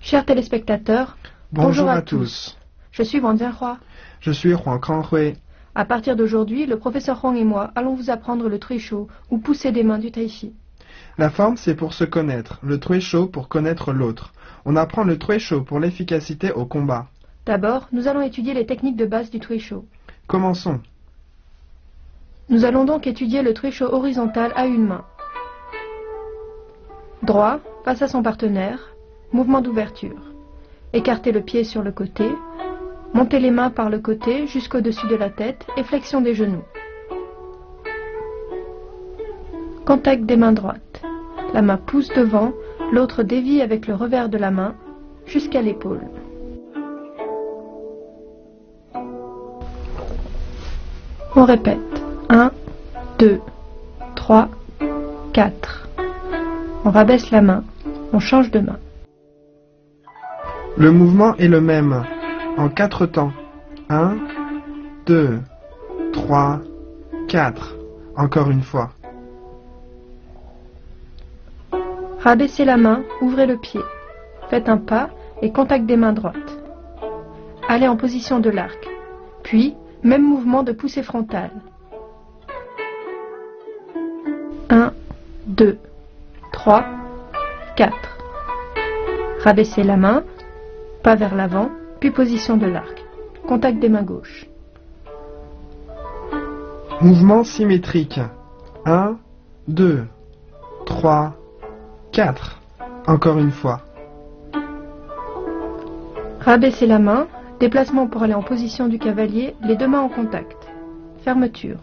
Chers téléspectateurs, Bonjour à tous. Je suis Wang Jianhua. Je suis Huang Kanghui. À partir d'aujourd'hui, le professeur Huang et moi allons vous apprendre le Tuishu ou pousser des mains du Tai Chi. La forme, c'est pour se connaître, le Tuishu pour connaître l'autre. On apprend le Tuishu pour l'efficacité au combat. D'abord, nous allons étudier les techniques de base du Tuishu. Commençons. Nous allons donc étudier le Tuishu horizontal à une main. Droit, face à son partenaire, mouvement d'ouverture. Écartez le pied sur le côté, montez les mains par le côté jusqu'au-dessus de la tête et flexion des genoux. Contact des mains droites. La main pousse devant, l'autre dévie avec le revers de la main jusqu'à l'épaule. On répète. 1, 2, 3, 4. On rabaisse la main, on change de main. Le mouvement est le même, en 4 temps. 1, 2, 3, 4. Encore une fois. Rabaissez la main, ouvrez le pied. Faites un pas et contact des mains droites. Allez en position de l'arc. Puis, même mouvement de poussée frontale. 1, 2, 3, 4. Rabaissez la main, pas vers l'avant, puis position de l'arc. Contact des mains gauches. Mouvement symétrique. 1, 2, 3, 4. Encore une fois. Rabaissez la main, déplacement pour aller en position du cavalier, les deux mains en contact. Fermeture.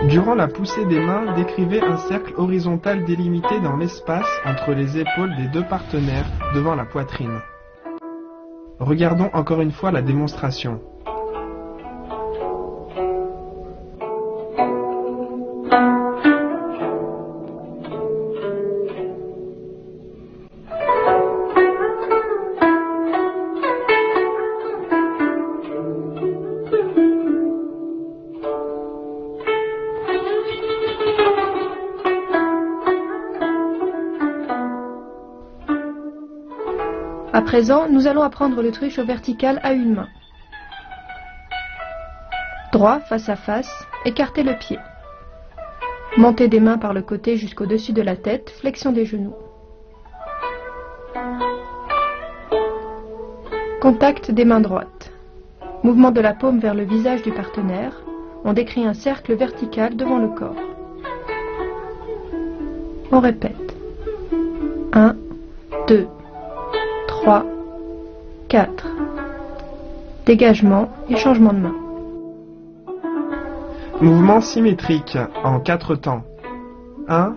Durant la poussée des mains, décrivez un cercle horizontal délimité dans l'espace entre les épaules des deux partenaires devant la poitrine. Regardons encore une fois la démonstration. À présent, nous allons apprendre le Tuishu vertical à une main. Droit face à face, écartez le pied. Montez des mains par le côté jusqu'au-dessus de la tête, flexion des genoux. Contact des mains droites. Mouvement de la paume vers le visage du partenaire. On décrit un cercle vertical devant le corps. On répète. 1, 2, 3, 4. Dégagement et changement de main. Mouvement symétrique en 4 temps. 1,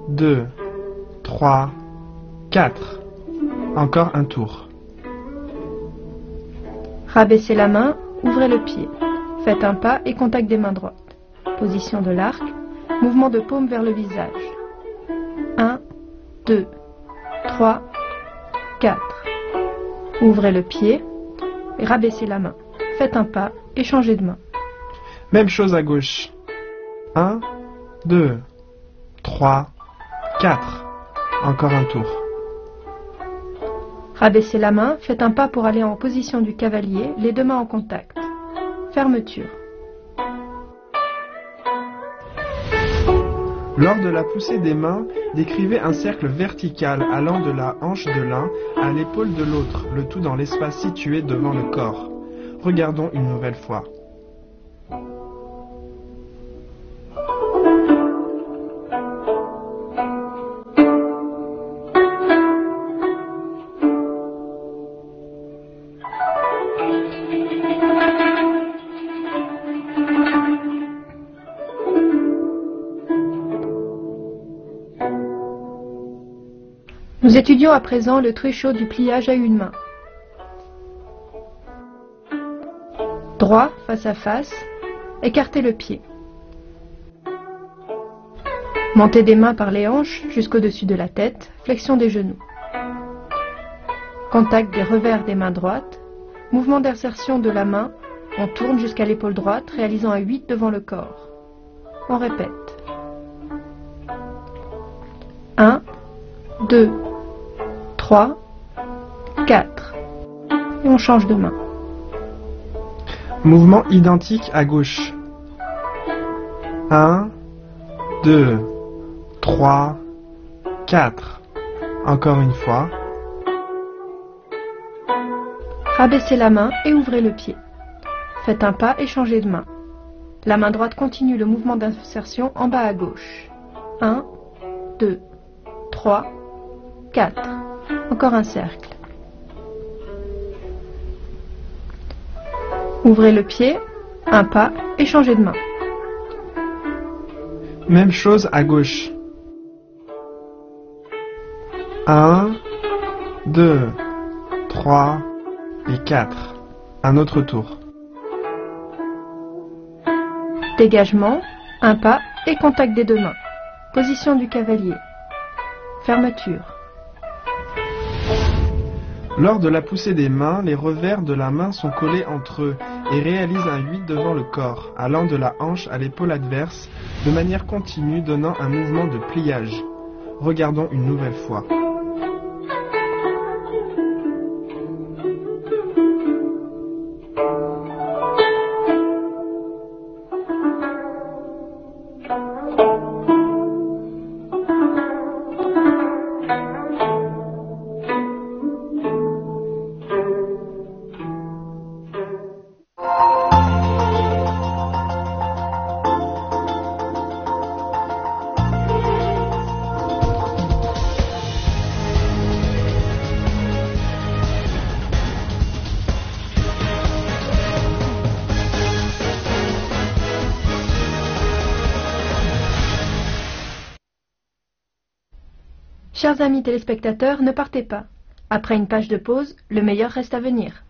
2, 3, 4. Encore un tour. Rabaissez la main, ouvrez le pied. Faites un pas et contact des mains droites. Position de l'arc, mouvement de paume vers le visage. 1, 2, 3, 4. Ouvrez le pied et rabaissez la main. Faites un pas et changez de main. Même chose à gauche. 1, 2, 3, 4. Encore un tour. Rabaissez la main, faites un pas pour aller en position du cavalier, les deux mains en contact. Fermeture. Lors de la poussée des mains, décrivez un cercle vertical allant de la hanche de l'un à l'épaule de l'autre, le tout dans l'espace situé devant le corps. Regardons une nouvelle fois. Nous étudions à présent le Tuishu du pliage à une main. Droit face à face, écartez le pied. Montez des mains par les hanches jusqu'au-dessus de la tête, flexion des genoux. Contact des revers des mains droites, mouvement d'insertion de la main, on tourne jusqu'à l'épaule droite, réalisant un 8 devant le corps. On répète. 1, 2, 3, 4. Et on change de main. Mouvement identique à gauche. 1, 2, 3, 4. Encore une fois. Rabaissez la main et ouvrez le pied. Faites un pas et changez de main. La main droite continue le mouvement d'insertion en bas à gauche. 1, 2, 3, 4. Encore un cercle. Ouvrez le pied, un pas et changez de main. Même chose à gauche. 1, 2, 3 et 4. Un autre tour. Dégagement, un pas et contact des deux mains. Position du cavalier. Fermeture. Lors de la poussée des mains, les revers de la main sont collés entre eux et réalisent un 8 devant le corps, allant de la hanche à l'épaule adverse, de manière continue donnant un mouvement de pliage. Regardons une nouvelle fois. Chers amis téléspectateurs, ne partez pas. Après une page de pause, le meilleur reste à venir.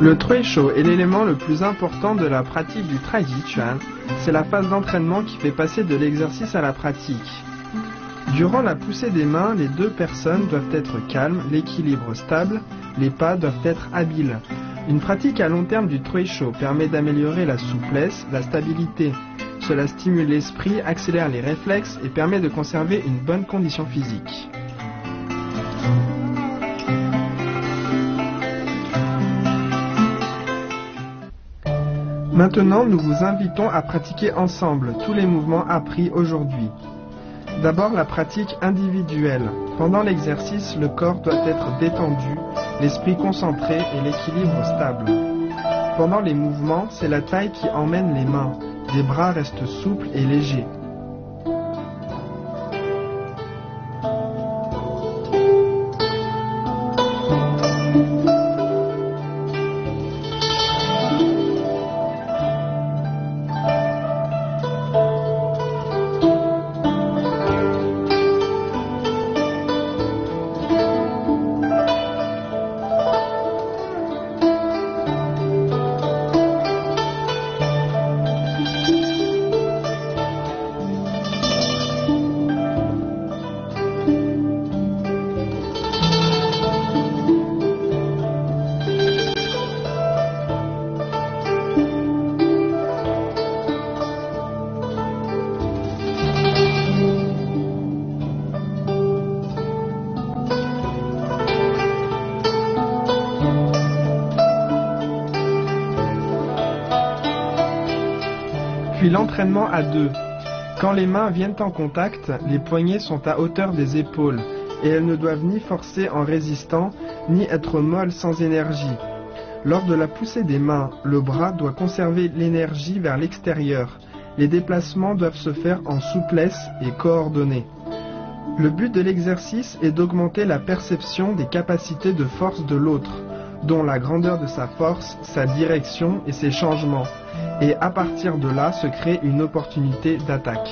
Le Treisho est l'élément le plus important de la pratique du Taijiquan. C'est la phase d'entraînement qui fait passer de l'exercice à la pratique. Durant la poussée des mains, les deux personnes doivent être calmes, l'équilibre stable, les pas doivent être habiles. Une pratique à long terme du Treisho permet d'améliorer la souplesse, la stabilité. Cela stimule l'esprit, accélère les réflexes et permet de conserver une bonne condition physique. Maintenant, nous vous invitons à pratiquer ensemble tous les mouvements appris aujourd'hui. D'abord, la pratique individuelle. Pendant l'exercice, le corps doit être détendu, l'esprit concentré et l'équilibre stable. Pendant les mouvements, c'est la taille qui emmène les mains. Les bras restent souples et légers. Puis l'entraînement à deux. Quand les mains viennent en contact, les poignets sont à hauteur des épaules et elles ne doivent ni forcer en résistant, ni être molles sans énergie. Lors de la poussée des mains, le bras doit conserver l'énergie vers l'extérieur. Les déplacements doivent se faire en souplesse et coordonnés. Le but de l'exercice est d'augmenter la perception des capacités de force de l'autre, dont la grandeur de sa force, sa direction et ses changements. Et à partir de là se crée une opportunité d'attaque.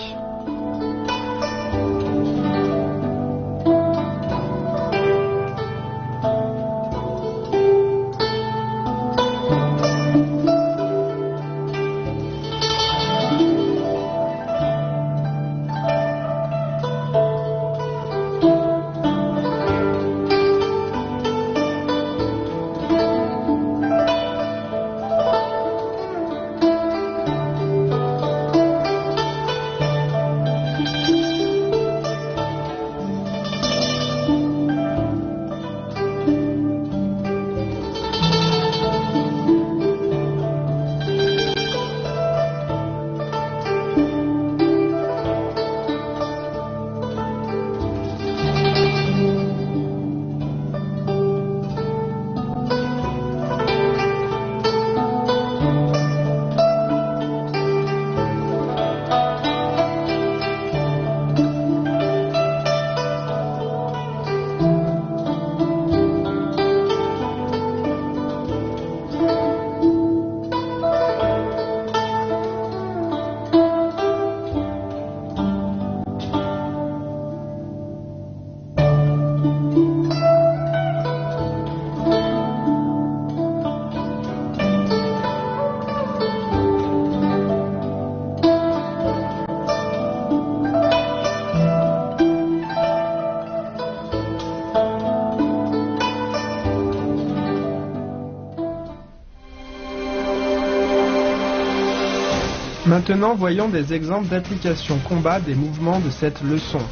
Maintenant, voyons des exemples d'application combat des mouvements de cette leçon.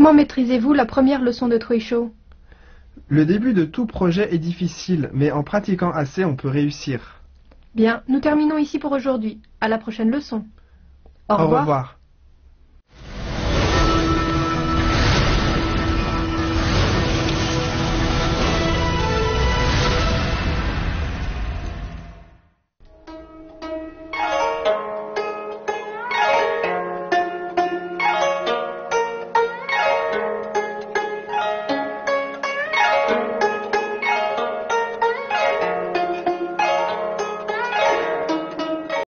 Comment maîtrisez-vous la première leçon de Truishaut? Le début de tout projet est difficile, mais en pratiquant assez, on peut réussir. Bien, nous terminons ici pour aujourd'hui. À la prochaine leçon. Au Au revoir.